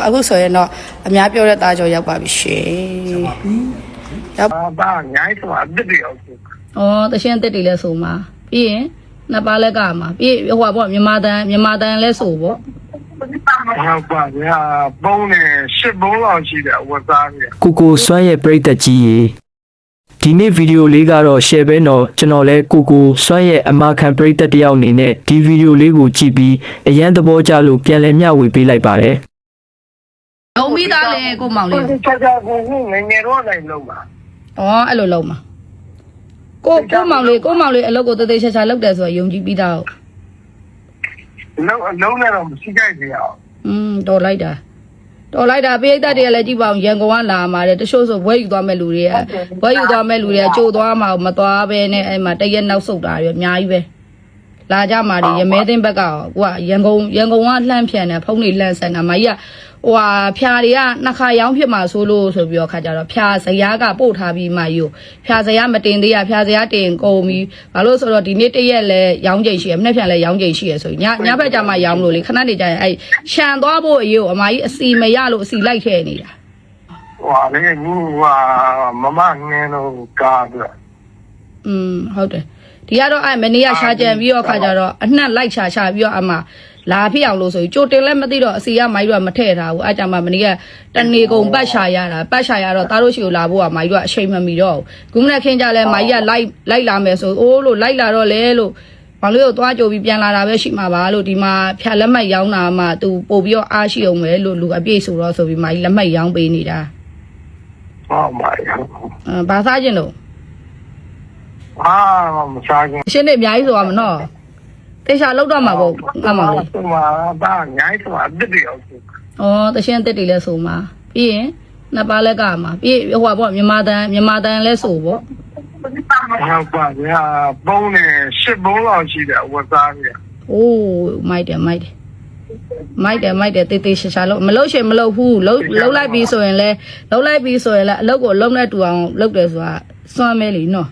အခုဆိုရင်တော့အများပြောတဲ့သားကြောရောက်ပါပြီရှင်ရောက်ပါညာဆိုတာတစ်တည်းအောင်ဩတရှင်းတစ်တည်းလဲဆိုမှာပြီးရင်နှစ်ပါးလက်ကမှာပြီးဟိုပေါ့မြန်မာတန်လဲဆိုပေါ့ဟုတ်ပါဗျာပုံနဲ့10ပုံလောက်ရှိတယ်ဝတ်သားကြီးကိုစွမ်းရဲ့ပြိတ္တကြီးရေဒီနေ့ဗီဒီယိုလေးကတော့ share ပဲတော့ကျွန်တော်လဲကိုစွမ်းရဲ့အမခံပြိတ္တတယောက်အနေနဲ့ဒီဗီဒီယိုလေးကိုကြည့်ပြီးအရန်သဘောကျလို့ပြန်လည်မျှဝေပေးလိုက်ပါတယ်လုံးပြီးသားလေကိုမောင်လေးချက်ချက်ကိုငငယ်တော့နိုင်လုံးပါဩအဲ့လိုလုံးပါကိုမောင်လေးအလုပ်ကိုတသေးချာချာလုပ်တယ်ဆိုတော့ယုံကြည်ပြီးသားဟုတ်လုံးနဲ့တော့မရှိကြိုက်ကြရအောင်တော်လိုက်တာပိဋကတွေကလည်းကြည့်ပါအောင်ရန်ကုန်ကလာမှာတဲ့တချို့ဆိုဘွဲယူသွားမဲ့လူတွေကကြိုသွားမှာမသွားပဲနဲ့အဲ့မှာတရက်နောက်ဆုတ်တာတွေအများကြီးပဲလာကြမှာတွေရမဲသိန်းဘက်ကကိုကရန်ကုန်ကလှမ်းဖြန်တယ်ဖုန်းတွေလှမ်းဆန်တာမကြီးကဟိုဟာဖြာတွေကနှစ်ခါရောင်းဖြစ်မှာဆိုလို့ဆိုပြီးတော့ခါကြတော့ဖြာဇရာကပို့ထားပြီးမှယူဖြာဇရာမတင်သေးရဖြာဇရာတင်ကုန်ပြီးဘာလို့ဆိုတော့ဒီနေ့တရက်လဲရောင်းချိန်ရှိရမနေ့ပြန်လဲရောင်းချိန်ရှိရဆိုရင်ညဘက်ကျမှရောင်းလို့လေခဏနေကြရင်အဲ့ရှန်သွားဖို့အရေးကိုအမကြီးအစီမရလို့အစီလိုက်ထဲနေတာဟွာလေညီဟွာမမငင်းတော့ကားပြဟုတ်တယ်ဒီကတော့အဲ့မနေ့ကရှာကြံပြီးတော့ခါကြတော့အနှက်လိုက်ရှာပြီးတော့အမလာဖြစ်အောင်လို့ဆိုရင်ကြိုတင်လည်းမသိတော့အစီကမိုင်းတို့ကမထည့်ထားဘူးအဲ့ကြမှာမနေ့ကတနေကုန်ပတ်ရှာရတာပတ်ရှာရတော့သားတို့ရှိကိုလာဖို့ကမိုင်းတို့ကအချိန်မမီတော့ဘူးခုမနေ့ခင်းကြလဲမိုင်းကလိုက်လာမယ်ဆိုအိုးလို့လိုက်လာတော့လေလို့ဘာလို့တော့သွားကြိုပြီးပြန်လာတာပဲရှိမှာပါလို့ဒီမှာဖြာလက်မှတ်ရောင်းတာမှသူပို့ပြီးတော့အားရှိအောင်ပဲလို့လူအပြည့်ဆိုတော့ဆိုပြီးမိုင်းလက်မှတ်ရောင်းပေးနေတာဟုတ်ပါရဲ့ဘာစားခြင်းလို့မစားခြင်းရှင်းနေအများကြီးဆိုရမနော်တေချာလောက်တော့မှာပေါ့ငါမောင်လေးဟိုမှာဘာညာဆိုတာတစ်တည်းအောင်ဩတရှင်းတစ်တည်းလဲဆိုမှာပြီးရင်နှစ်ပါးလက်ကမှာပြီးဟိုပေါ့မြန်မာတန်လဲဆိုပေါ့ဟုတ်ပါဗျာပုံနဲ့10ပုံလောက်ရှိတယ်ဝတ်သားကြီးအိုးမိုက်တယ်တေးရှာလို့မလုပ်ရှင်မလုပ်ဘူးလှုပ်လိုက်ပြီးဆိုရင်လဲအလုပ်ကိုလုံးနဲ့တူအောင်လုပ်တယ်ဆိုတာစွမ်းမဲလीနော်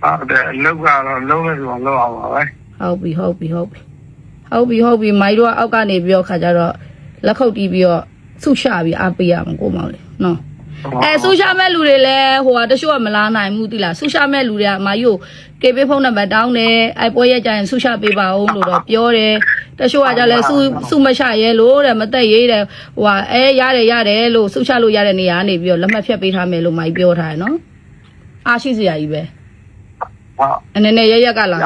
ဟုတ်တယ်အလုပ်ကတော့လုံးနဲ့တူအောင်လုပ်အောင်ပါပဲဟုတ်ပြီမိုင်းတို့ကအောက်ကနေပြီးတော့ခါကြတော့လက်ခုပ်တီးပြီးတော့ဆုရှာပြီးအားပေးရမှာကိုမောင်လေးနော်ဆုရှာမဲ့လူတွေလည်းဟိုကတချို့ကမလာနိုင်ဘူးတိလားဆုရှာမဲ့လူတွေကအမကြီးကိုကေပေးဖုန်းနံပါတ်တောင်းတယ်အဲ့ပွဲရက်ကြရင်ဆုရှာပေးပါဦးလို့တော့ပြောတယ်တချို့ကကြလဲဆုမရှာရဲလို့တဲ့မသက်ရေးတယ်ဟိုကရတယ်လို့ဆုရှာလို့ရတဲ့နေရာကနေပြီးတော့လက်မှတ်ဖြတ်ပေးထားမယ်လို့မိုင်းပြောထားတယ်နော်အားရှိစရာကြီးပဲအနေနဲ့ရကလာ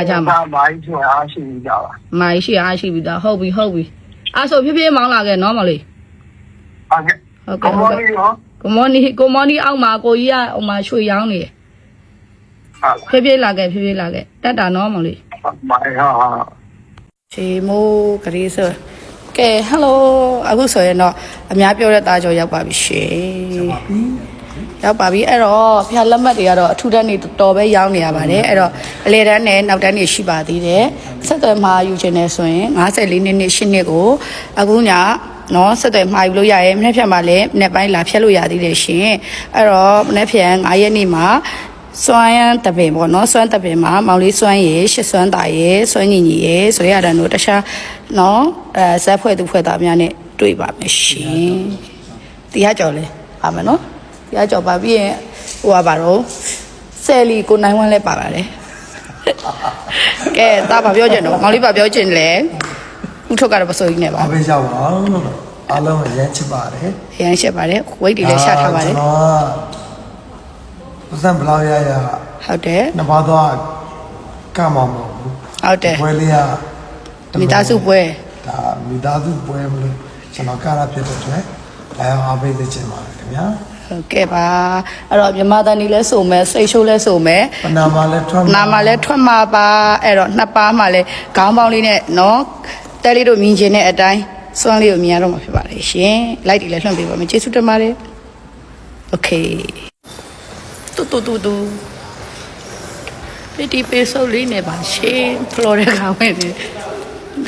ကြမှာမိုင်းချအားရှိပြီးကြပါမိုင်းရှိအားရှိပြီးသားဟုတ်ပြီအားဆိုဖြည်းဖြည်းမောင်းလာခဲ့နော်မလေးဟုတ်ကဲ့ကိုမောနီအောက်မှာကိုကြီးကဟိုမှာရွှေရောင်းနေတယ်ဖြည်းဖြည်းလာခဲ့တက်တာနော်မလေးမိုင်းဟာချေမိုးကလေးဆိုကဲဟယ်လိုအခုဆိုရင်တော့အများပြောတဲ့သားကြောရောက်ပါပြီရှင်ရောက်ပါပြီအဲ့တော့ဖျားလက်မှတ်တွေကတော့အထူးတန်းနေတော်ပဲရောင်းနေရပါတယ်အဲ့တော့အလေတန်းနဲ့နောက်တန်းနေရှိပါသေးတယ်ဆက်သွယ်မှာယူခြင်းနဲ့ဆိုရင်54နှစ်8နှစ်ကိုအခုညနော်ဆက်သွယ်မှာယူလို့ရရဲမနေ့ဖြတ်မှာလည်းမနေ့ပိုင်းလာဖြတ်လို့ရသေးတယ်ရှင်အဲ့တော့မနေ့ဖြတ်9ရက်နေ့မှာစွမ်းတပင်ပေါ့နော်စွမ်းတပင်မှာမောင်လေးစွမ်းရယ်ရှစ်စွမ်းတာရယ်စွမ်းညီညီရယ်ဆိုရတဲ့တို့တခြားနော်ဇက်ဖွဲ့သူဖွဲ့သားများနဲ့တွေ့ပါမယ်ရှင်တရားကြော်လဲပါမယ်နော်တရားကြော်ပါပြီးရင်ဟိုပါတော့ဆယ်လီကိုနိုင်ဝမ်းလဲပါပါတယ်ကဲဒါပါပြောချင်တော့မောင်လေးပါပြောချင်လဲဥထုတ်ကတော့ပစိုးကြီးနဲ့ပါအားပေးကြပါအားလုံးရမ်းချစ်ပါတယ်ရမ်းချစ်ပါတယ်ဝိတ်တွေလည်းရှာထားပါတယ်ကျွန်တော်စံဘလောက်ရဟုတ်တယ်နှစ်ပါးသွားကမောင်မဟုတ်ဘူးဟုတ်တယ်ပွဲလေးကမိသားစုပွဲဒါမိသားစုပွဲမလို့ကျွန်တော်ကရဖြစ်တဲ့အတွက်အားပေးသိချင်ပါတယ်ခင်ဗျာဟုတ်ကဲ့ပါအဲ့တော့မြမတန်ဒီလဲဆိုမယ်စိတ်ရှိုးလဲဆိုမယ်နာမလဲထွက်မှာပါအဲ့တော့နှစ်ပါးမှာလဲခေါင်းပေါင်းလေးနဲ့နော်တဲလေးတို့မြင်ခြင်းတဲ့အတိုင်းစွမ်းလေးကိုမြင်ရတော့မှာဖြစ်ပါတယ်ရှင်လိုက်တီလဲလွှင့်ပေးပါမယ်ကျေးဇူးတင်ပါတယ်โอเคတူဒီပေးဆိုလေးနဲ့ပါရှင်ဖလော်ရကဝင်နေ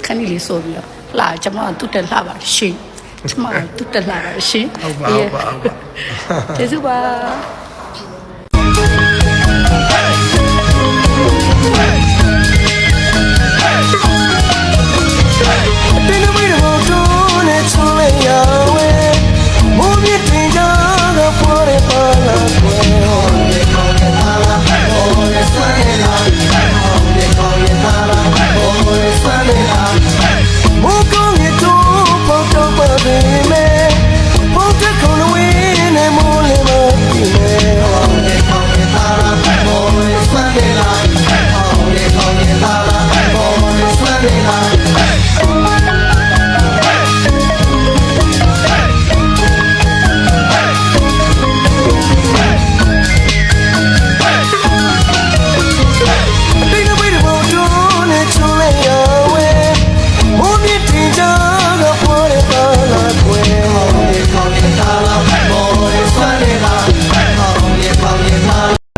ခဏလေးဆိုပြီးတော့လာကျွန်မတူတက်လှပါရှင်ကျမတူတက်လာပါရှင်ဟုတ်ပါကျေးဇူးပါBeen away to hold on and to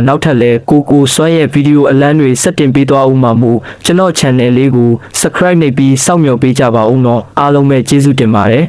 နောက်ထပ်လည်းကိုစွမ်းရဲ့ဗီဒီယိုအလန်းတွေဆက်တင်ပေးသွားဦးမှာမို့ကျွန်တော် channel လေးကို subscribe နှိပ်ပြီးစောင့်မျှော်ပေးကြပါဦးเนาะအားလုံးပဲကျေးဇူးတင်ပါတယ်